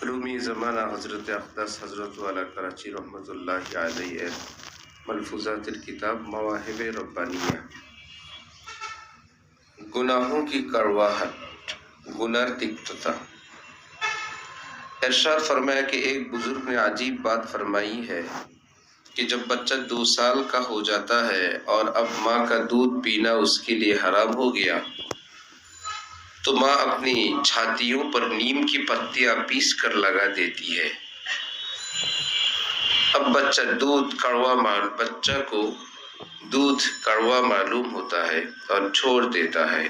रूमी ज़माना हज़रत अक़दस हज़रत वाला कराची रहमतुल्लाहि अलैहि मलफूज़ातिल किताब मवाहिब रब्बानिया। गुनाहों की कड़वाहट, गुनाह तिक्तता। इरशाद फरमाया कि एक बुजुर्ग ने अजीब बात फरमाई है कि जब बच्चा 2 साल का हो जाता है और अब माँ का दूध पीना उसके लिए हराम हो गया, तो माँ अपनी छातियों पर नीम की पत्तियां पीस कर लगा देती है। अब बच्चा को दूध कड़वा मालूम होता है और छोड़ देता है।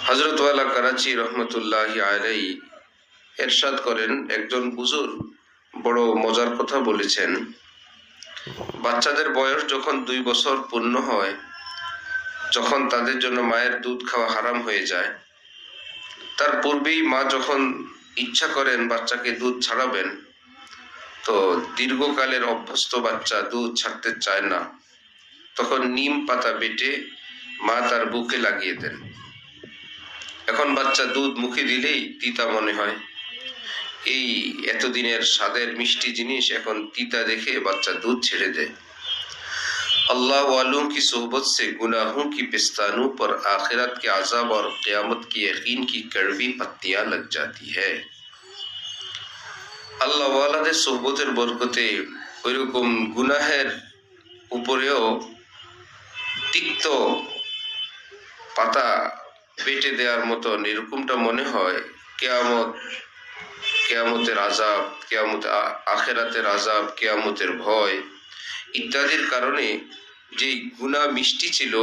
हजरत वाला कराची रहमतुल्लाहि अलैहि इरशाद करें, एकजन बुजुर्ग बड़ो मजार कथा बोलेছেন, বাচ্চাদের বয়স যখন 2 বছর পূর্ণ হয়, যখন তাদের জন্য মায়ের দুধ খাওয়া হারাম হয়ে যায়, তার পূর্বেই মা যখন ইচ্ছা করেন বাচ্চাকে দুধ ছাড়াবেন, তো দীর্ঘকালের অভ্যস্ত বাচ্চা দুধ ছাড়তে চায় না, তখন নিম পাতা বেটে মা তার বুকে লাগিয়ে দেন। এখন বাচ্চা দুধ মুখে দিলেই তিতা মনে হয়। এই এতদিনের স্বাদের মিষ্টি জিনিস এখন তিতা দেখে বাচ্চা দুধ ছেড়ে দেয়। अल्लाह वालों की सोहबत से गुनाहों की पिस्तानों पर आखिरत के अज़ाब और क़यामत की यकीन की कड़वी पत्तियां लग जाती है। আল্লাহ ওয়ালাদের সোহবতের বরকতে ওইরকম গুনাহের উপরেও তিক্ত পাতা বেটে দেওয়ার মতো এরকমটা মনে হয়। কেয়ামতের আযাব, আখিরাতের আযাব, কেয়ামতের ভয় ইত্যাদির কারণে যে গুনাহ মিষ্টি ছিল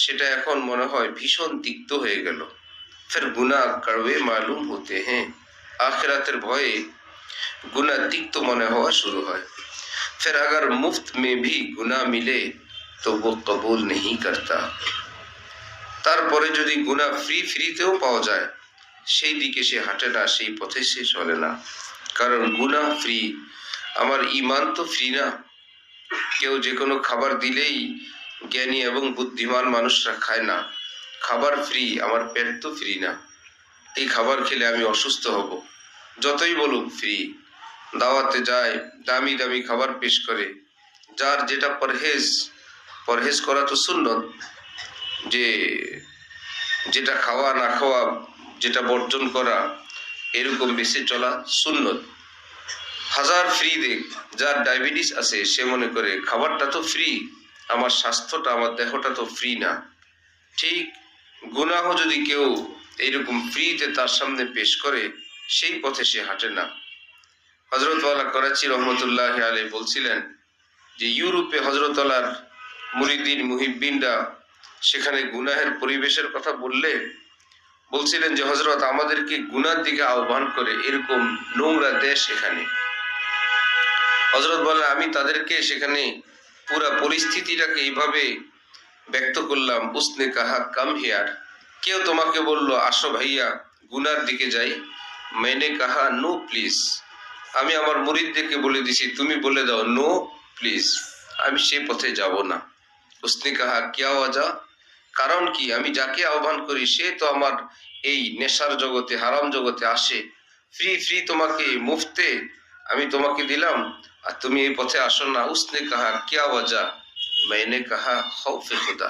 সেটা এখন মনে হয় ভীষণ তিক্ত হয়ে গেল। ফির গুনাহ কড়वे मालूम होते हैं। आखिरातेर भये गुनाह तिक्त मने हुआ शुरू है। फिर अगर मुफ्त में भी गुनाह मिले तो वो कबूल नहीं करता। তারপরে যদি গুনাহ ফ্রিতেও পাওয়া যায়, সেই দিকে সে হাঁটে না, সেই পথে সে চলে না। কারণ গুনাহ ফ্রি, আমার ঈমান তো ফ্রি না। কেউ যে কোনো খাবার দিলেই জ্ঞানী এবং বুদ্ধিমান মানুষরা খায় না। খাবার ফ্রি, আমার পেট তো ফ্রি না। এই খাবার খেলে আমি অসুস্থ হব। যতই বলুক ফ্রি। দাওয়াতে যায়, দামি দামি খাবার পেশ করে, যার যেটা পরহেজ করা তো সুন্নত, যে যেটা খাওয়া না খাওয়া, যেটা বর্জন করা, এরকম বেশি চলা সুন্নত। হাজার ফ্রি দেখ, যার ডায়াবেটিস আছে সে মনে করে খাবারটা তো ফ্রি, আমার স্বাস্থ্যটা, আমার দেহটা তো ফ্রি না। ঠিক গুনাহ যদি কেউ এইরকম ফ্রিতে তার সামনে পেশ করে, সেই পথে সে হাঁটে না। হযরত ওয়ালা করাচি রহমতুল্লাহি আলাইহি বলছিলেন যে ইউরোপে হযরত ওয়ালার মুরিদিন মুহিব্বিনরা সেখানে গুনাহের পরিবেশের কথা বলছিলেন যে হযরত আমাদেরকে গুনার দিকে আহ্বান করে, এরকম নোংরা দেশ এখানে। হযরত বলেন, আমি তাদেরকে সেখানে পুরা পরিস্থিতিটাকে এইভাবে ব্যক্ত করলাম, উসনে কাহা কাম হিয়ার, কেউ তোমাকে বললো আসো ভাইয়া গুনার দিকে যাই, मैंने कहा नो प्लीज, আমি আমার মুরিদদেরকে বলে দিছি তুমি বলে দাও নো প্লিজ, আমি সেই পথে যাব না। উসনে কাহা কিয়া ওয়াজা, কারণ কি, আমি যাকে আহ্বান করি সে তো আমার এই নেশার জগতে, হারাম জগতে আসে। ফ্রি তোমাকে মুফতে আমি তোমাকে দিলাম আর তুমি এই পথে আসো না। উসনে কাহা কিয়া ওয়াজা, मैंने कहा खौफे खुदा,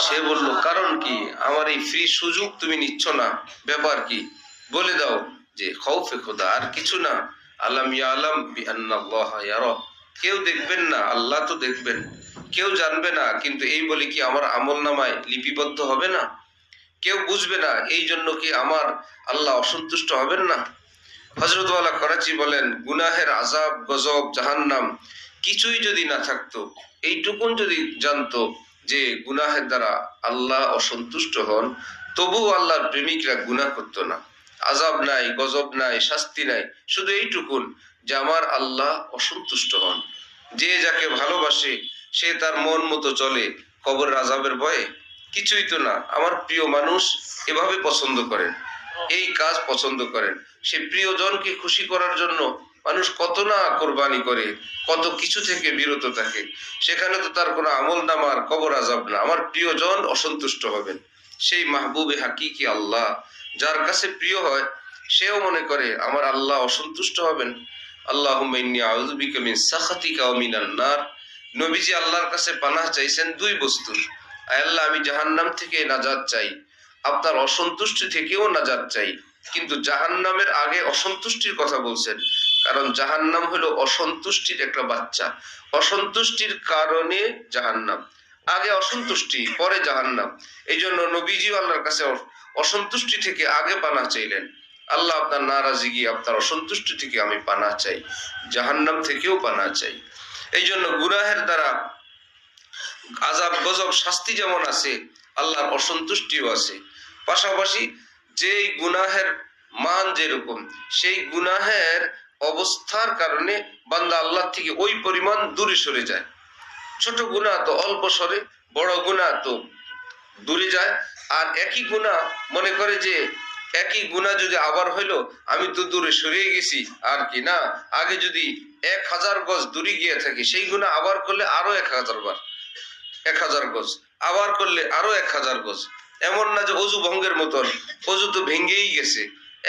সে বলল কারণ কি, আমার এই ফ্রি সুযোগ তুমি নিচ্ছ না, ব্যাপার কি বলে দাও। যে খৌফে খুদা, আর কিছু না। আলাম ইয়ালাম বিআন্নাল্লাহ ইয়ারা, কেউ দেখবেন না, আল্লাহ তো দেখবেন। কেউ জানবে না, কিন্তু এই বলে কি আমার আমলনামায় লিপিবদ্ধ হবে না? কেউ বুঝবে না, এই জন্য কি আমার আল্লাহ অসন্তুষ্ট হবেন না? হযরত ওয়ালা করাচি বলেন, গুনাহের আযাব, গজব, জাহান্নাম কিছুই যদি না থাকতো, এইটুকুন যদি জানতো যে গুনাহের দ্বারা আল্লাহ অসন্তুষ্ট হন, তবু আল্লাহর প্রেমিকরা গুনাহ করতো না। আযাব নাই, গজব নাই, শাস্তি নাই, শুধু এইটুকুন যে আমার আল্লাহ অসন্তুষ্ট হন। যে যাকে ভালোবাসে সে তার মন মতো চলে, কবরের আযাবের ভয়ে কিছুই তো না। আমার প্রিয় মানুষ এভাবে পছন্দ করেন, এই কাজ পছন্দ করেন। সে প্রিয়জনকে খুশি করার জন্য মানুষ কত না কোরবানি করে, কত কিছু থেকে বিরত থাকে। সেখানে তো তার কোনো আমল নামার কবর আযাব না। আমার প্রিয়জন অসন্তুষ্ট হবেন, সেই মাহবুবে হাকিকি আল্লাহ যার কাছে প্রিয় হয় সেও মনে করে আমার আল্লাহ অসন্তুষ্ট হবেন। আল্লাহুম্মা ইন্নী আউযু বিকা মিন সাখাতিকা ওয়া মিনান নার। নবীজি আল্লাহর কাছে পানাহ চাইছেন দুই বস্তুর। আয় আল্লাহ, আমি জাহান্নাম থেকে নাজাত চাই, আপনার অসন্তুষ্টি থেকেও নাজাত চাই। কিন্তু জাহান্নামের আগে অসন্তুষ্টির কথা বলছেন, কারণ জাহান্নাম হলো অসন্তুষ্টির একটা বাচ্চা। অসন্তুষ্টির কারণে জাহান্নাম, আগে অসন্তুষ্টি পরে জাহান্নাম। এই জন্য নবীজি আল্লাহর কাছে অসন্তুষ্টি থেকে আগে পানাহ চাইলেন। আল্লাহ, আপনার নারাজিগি, আপনার অসন্তুষ্টি থেকে আমি পানাহ চাই, জাহান্নাম থেকেও পানাহ চাই। এই জন্য গুনাহের দ্বারা আযাব গজব শাস্তি যেমন আছে, আল্লাহর অসন্তুষ্টিও আছে। পাশাপাশি যেই গুনাহের মান যেরকম, সেই গুনাহের অবস্থার কারণে বান্দা আল্লাহ থেকে ওই পরিমাণ দূরে সরে যায়। ছোট গুনাহ তো অল্প সরে, বড় গুনাহ তো দূরে যায়। আর একই গুনাহ মনে করে যে একই গুনাহ যদি আবার হইলো, আমি তো দূরে সরিয়ে গেছি, আর কি না, আগে যদি 1000 গজ দূরে গিয়ে থাকি, সেই গুনাহ আবার করলে আরো 1000 বার, 1000 গজ আবার করলে আরো 1000 গজ। এমন না যে অজু ভঙ্গের মতন, অজু তো ভেঙ্গেই গেছে,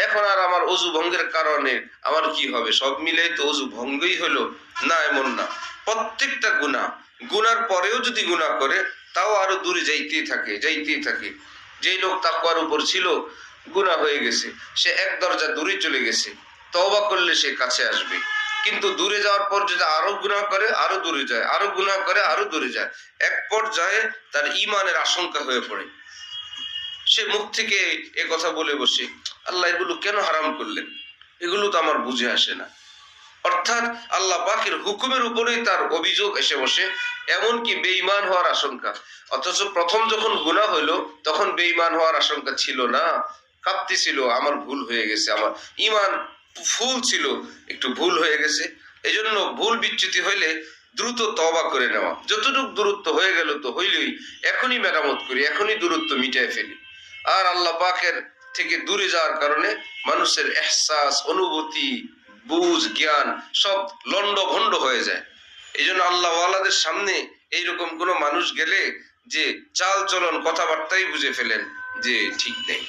এখন আর আমার অজু ভঙ্গের কারণে আমার কি হবে, সব মিলেই তো অজু ভঙ্গই হলো না, এমন না। প্রত্যেকটা গুনার পরেও যদি গুনাহ করে, তাও আরো দূরে যাইতেই থাকে। যেই লোক তাকওয়ার উপর ছিল, গুনাহ হয়ে গেছে, সে এক দরজা দূরে চলে গেছে, তওবা করলে সে কাছে আসবে। কিন্তু দূরে যাওয়ার পর যদি আরো গুনাহ করে, আরো দূরে যায়, আরো গুনাহ করে, আরো দূরে যায়, এক পর্যায়ে তার ঈমানের আশঙ্কা হয়ে পড়ে। সে মুখ থেকে এ কথা বলে বসে, আল্লাহ এগুলো কেন হারাম করলেন, এগুলো তো আমার বুঝে আসে না। অর্থাৎ আল্লাহ পাকের হুকুমের উপরেই তার অভিযোগ এসে বসে, এমনকি বেঈমান হওয়ার আশঙ্কা। অথচ প্রথম যখন গুনাহ হইলো, তখন বেঈমান হওয়ার আশঙ্কা ছিল না, কাঁপতেছিল, আমার ভুল হয়ে গেছে, আমার ঈমান ফুল ছিল, একটু ভুল হয়ে গেছে। এই জন্য ভুল বিচ্যুতি হইলে দ্রুত তওবা করে নেওয়া, যতটুকু দূরত্ব হয়ে গেল তো হইলেই এখনই মেরামত করি, এখনই দূরত্ব মিটায় ফেলি। আর আল্লাহ পাকের থেকে দূরে যাওয়ার কারণে মানুষের এহসাস, অনুভূতি, বুঝ, জ্ঞান সব লন্ড ভন্ড হয়ে যায়। এই জন্য আল্লাহ ওয়ালাদের সামনে এইরকম কোন মানুষ গেলে যে চাল চলন কথাবার্তাই বুঝে ফেলেন যে ঠিক নেই।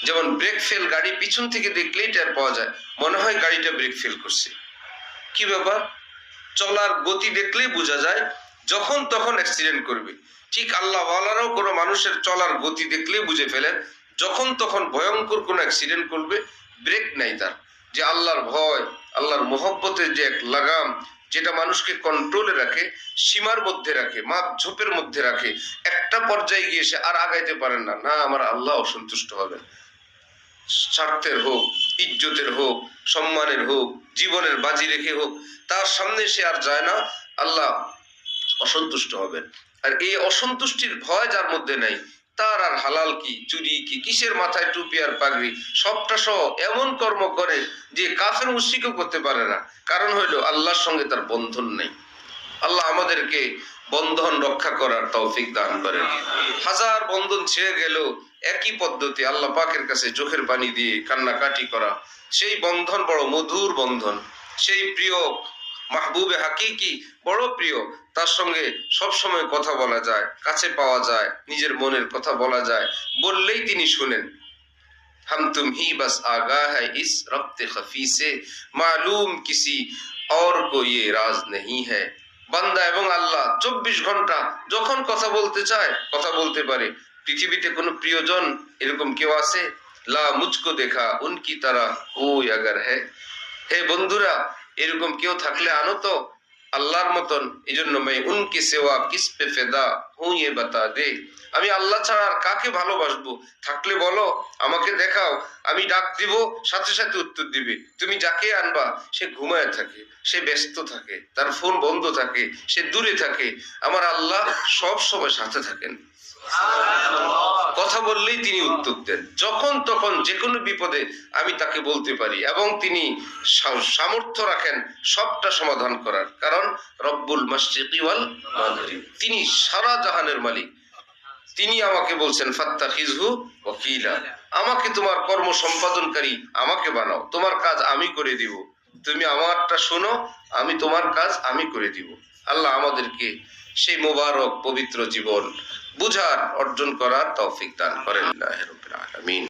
যেমন ব্রেক ফেল গাড়ি পিছন থেকে দেখলেই টের পাওয়া যায়, মনে হয় গাড়িটা ব্রেক ফেল করছে। কি ব্যাপার, চলার গতি দেখলেই বোঝা যায় যখন তখন অ্যাক্সিডেন্ট করবে। ঠিক আল্লাহ ওয়ালারাও কোনো মানুষের চলার গতি দেখলেই বুঝে ফেলেন যখন তখন ভয়ঙ্কর কোনো অ্যাক্সিডেন্ট করবে, ব্রেক নাই তার। যে আল্লাহর ভয়, আল্লাহর মোহব্বতের যে এক লাগাম, যেটা মানুষকে কন্ট্রোলে রাখে, সীমার মধ্যে রাখে, মাপ ঝোপের মধ্যে রাখে, একটা পর্যায়ে গিয়ে সে আর আগাইতে পারেন না, না আমার আল্লাহ অসন্তুষ্ট হবেন। স্বার্থের হোক, ইজ্জতের হোক, সম্মানের হোক, জীবনের বাজি রেখে হোক, তার সামনে সে আর যায় না, আল্লাহ অসন্তুষ্ট হবেন। আর এই অসন্তুষ্টির ভয় যার মধ্যে নাই, তার আর হালাল কি, চুরি কি, কিসের মাথায় টুপি আর পাগড়ি, সবটা সহ এমন কর্ম করে যে কাফের মুশরিকও করতে পারে না। কারণ হইলো আল্লাহর সঙ্গে তার বন্ধন নেই। আল্লাহ আমাদেরকে বন্ধন রক্ষা করার তৌফিক দান করেন। হাজার বন্ধন ছেড়ে গেল, একই পদ্ধতি আল্লাহ পাকের কাছে চোখের পানি দিয়ে কান্নাকাটি করা, সেই বন্ধন বড় মধুর বন্ধন। সেই প্রিয় মাহবুবে হাকিকি বড় প্রিয়, তার সঙ্গে সব সময় কথা বলা যায়, কাছে পাওয়া যায়, নিজের মনের কথা বলা যায়, বললেই তিনি শুনেন। हम तुम ही बस आगा है इस रब्ते खफी से, मालूम किसी और को ये राज नहीं है। বান্দা এবং আল্লাহ 24 ঘন্টা যখন কথা বলতে চায় কথা বলতে পারে। পৃথিবীতে কোনো প্রিয়জন এরকম কেউ আছে? লা মুঝকো দেখা উনকি তারা কোই আগার है। হে বন্ধুরা, এরকম কেউ থাকলে আনো তো আল্লাহর মতন। এই জন্য मैं उनके सिवा किस पे फिदा हूं ये बता दे। আমি আল্লাহ ছাড়া আর কাকে ভালোবাসবো? থাকলে বলো, আমাকে দেখাও। আমি ডাক দিব, সাথে সাথে উত্তর দিবে। তুমি যাকে আনবা সে ঘুমায় থাকে, সে ব্যস্ত থাকে, তার ফোন বন্ধ থাকে, সে দূরে থাকে। আমার আল্লাহ সব সময় সাথে থাকেন। কথা বললেই তিনি উত্তর দেন, যখন তখন যে কোনো বিপদে আমি তাকে বলতে পারি, এবং তিনি সামর্থ্য রাখেন সবটা সমাধান করার। কারণ রব্বুল মাশরিকি ওয়াল মাগরিব, তিনি সারা জাহানের মালিক। তিনি আমাকে বলছেন ফাত্তাখিযহু ওয়াকিলা, আমাকে তোমার কর্ম সম্পাদনকারী আমাকে বানাও, তোমার কাজ আমি করে দিব। তুমি আমারটা শোনো, আমি তোমার কাজ আমি করে দিব। আল্লাহ আমাদেরকে সেই মোবারক পবিত্র জীবন বুঝার, অর্জন করার তৌফিক দান করেন। আল্লাহ রাব্বুল আলামিন।